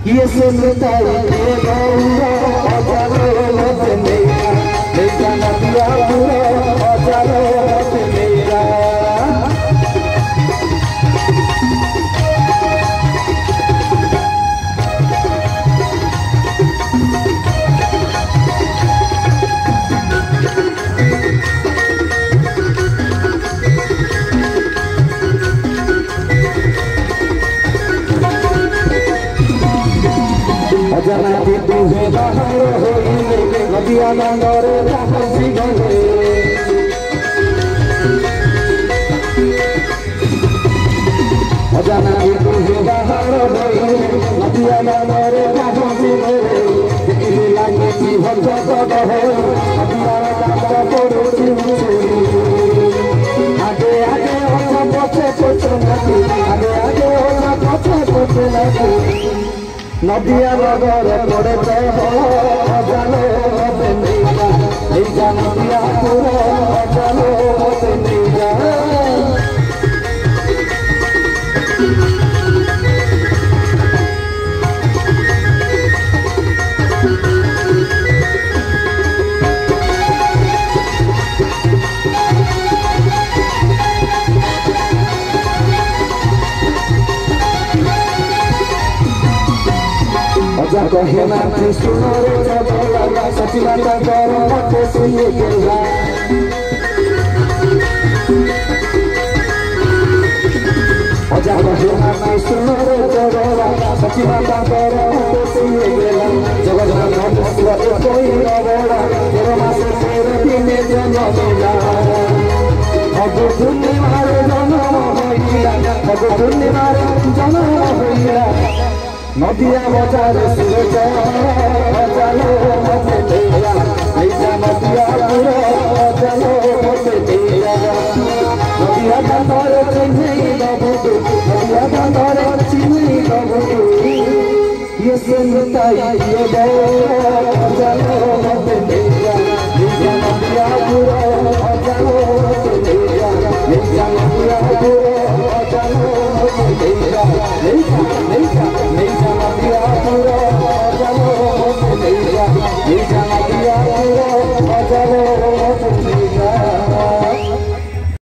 ये सुनताई के गौरा अजालो मत मेरा मेरा नदिया पूरा अजालो मत मेरा जना की तुझे बाहर होइले नदिया नंदरे हंसी गले जना की तुझे बाहर होइले नदिया नंदरे हंसी गले देखि लागे की भक्त कहे नदिया नंदरे पड़ोसी आगे आगे ओसा पछे पछे नदी आगे आगे ओसा पछे पछे नदी नदिया नगर पड़े तो अजालो मत मेरा नदिया पूरा कहे ना सुनो रे चबला सची माता कर मते सुने गेला अजा कहे ना सुनो रे चबला सची माता कर मते सुने गेला जगत जगत स्व कोई रबड़ा तेरे मासे तेरे दिने जन्मला अब पुण्य मारे जन्म होइया अब पुण्य मारे जन्म होइया नदिया बजार सूरज चलो मते तेरा ऐसा नदिया पूरा चलो मते तेरा नदिया बंदर चिन्ही दबुटू नदिया बंदर चिन्ही दबुटू ये संगता ये दो चलो मते तेरा ऐसा नदिया पूरा चलो मते तेरा ऐसा नदिया पूरा चलो मते तेरा नहीं